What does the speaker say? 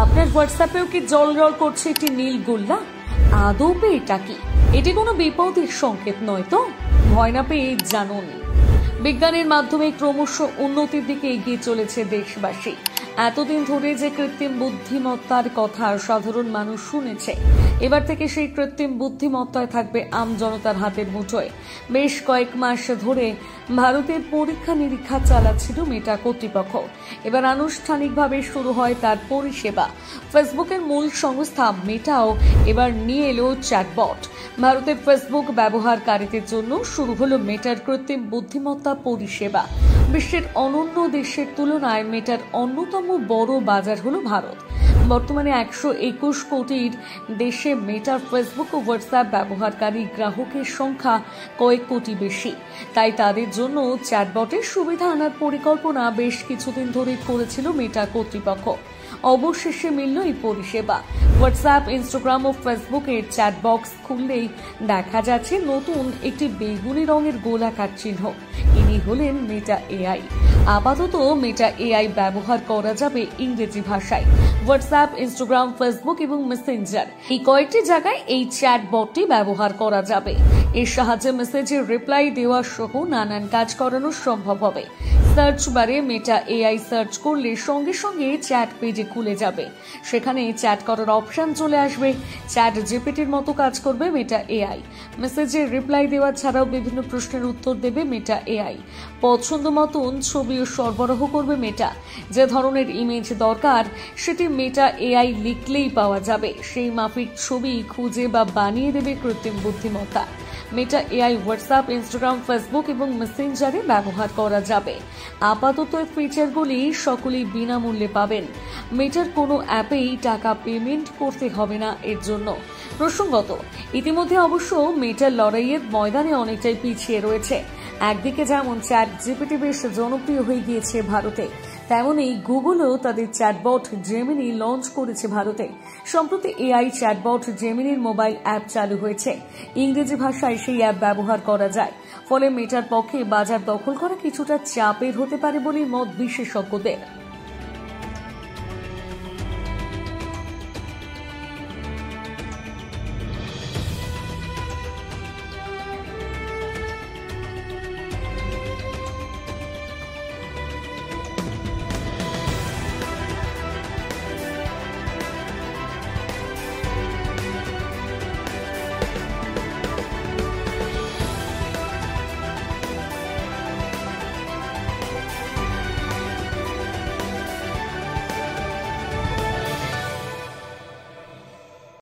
আপনার হোয়াটসঅ্যাপেও কি জল করছে একটি নীল গোল্লা? আদৌ এটা কি? এটি কোনো বিপদের সংকেত নয় তো? ভয় না পেয়ে জানুন। বিজ্ঞানের মাধ্যমে ক্রমশ উন্নতির দিকে এগিয়ে চলেছে দেশবাসী। এতদিন ধরে যে কৃত্রিম বুদ্ধিমত্তার কথা সাধারণ মানুষ শুনেছে, এবার থেকে সেই কৃত্রিম বুদ্ধিমত্তায় থাকবে আমজনতার হাতের মুঠোয়। বেশ কয়েক মাস ধরে ভারতের পরীক্ষা নিরীক্ষা চালাচ্ছিল মেটা কর্তৃপক্ষ। এবার আনুষ্ঠানিকভাবে শুরু হয় তার পরিষেবা। ফেসবুকের মূল সংস্থা মেটাও এবার নিয়ে এলো চ্যাটবট। ভারতের ফেসবুক ব্যবহারকারীদের জন্য শুরু হলো মেটার কৃত্রিম বুদ্ধিমত্তা পরিষেবা। বিশ্বের অন্যান্য দেশের তুলনায় মেটার অন্যতম বড় বাজার হলো ভারত। বর্তমানে 121 কোটির দেশে মেটার ফেসবুক ও হোয়াটসঅ্যাপ ব্যবহারকারী গ্রাহকের সংখ্যা কয়েক কোটি বেশি। তাই তাদের জন্য চ্যাটবটের সুবিধা আনার পরিকল্পনা বেশ কিছুদিন ধরে করেছিল মেটা কর্তৃপক্ষ। অবশেষে মিলল এই পরিষেবা। হোয়াটসঅ্যাপ, ইনস্টাগ্রাম ও ফেসবুকের চ্যাট বক্স খুললেই দেখা যাচ্ছে নতুন একটি বেগুনি রঙের গোলাকার চিহ্ন। ইনি হলেন মেটা এআই। আপাতত মেটা এআই ব্যবহার করা যাবে ইংরেজি ভাষায়। হোয়াটসঅ্যাপ, ইনস্টাগ্রাম, ফেসবুক এবং মেসেঞ্জার এই কয়েকটি জায়গায় এই চ্যাট বটটি ব্যবহার করা যাবে। এর সাহায্যে মেসেজের রিপ্লাই দেওয়া সহ নানান কাজ করানো সম্ভব হবে। সার্চ বারে মেটা এআই সার্চ করলে সঙ্গে সঙ্গে চ্যাট পেজে খুলে যাবে। সেখানে চ্যাট করার অপশন চলে আসবে। চ্যাট জিপিটির মতো কাজ করবে মেটা এআই। মেসেজের রিপ্লাই দেওয়া ছাড়াও বিভিন্ন প্রশ্নের উত্তর দেবে মেটা এআই। পছন্দ মতন ছবিও সরবরাহ করবে মেটা। যে ধরনের ইমেজ দরকার সেটি মেটা এআই লিখলেই পাওয়া যাবে। সেই মাফিক ছবি খুঁজে বা বানিয়ে দেবে কৃত্রিম বুদ্ধিমত্তা। Meta AI WhatsApp, Instagram, Facebook এবং মেসেঞ্জারে ব্যবহার করা যাবে। আপাতত এই ফিচারগুলি সকলেই বিনামূল্যে পাবেন। মেটার কোনো অ্যাপেই টাকা পেমেন্ট করতে হবে না এর জন্য। প্রসঙ্গত, ইতিমধ্যে অবশ্য মেটার লড়াইয়ের ময়দানে অনেকটাই পিছিয়ে রয়েছে। একদিকে যেমন চ্যাট জিপিটি বেশ জনপ্রিয় হয়ে গিয়েছে ভারতে, তেমনি গুগলও তাদের চ্যাটবট জেমিনি লঞ্চ করেছে ভারতে। সম্প্রতি এআই চ্যাটবট জেমিনির মোবাইল অ্যাপ চালু হয়েছে। ইংরেজি ভাষায় সেই অ্যাপ ব্যবহার করা যায়। ফলে মেটার পক্ষে বাজার দখল করা কিছুটা চাপের হতে পারে বলে মত বিশেষজ্ঞদের।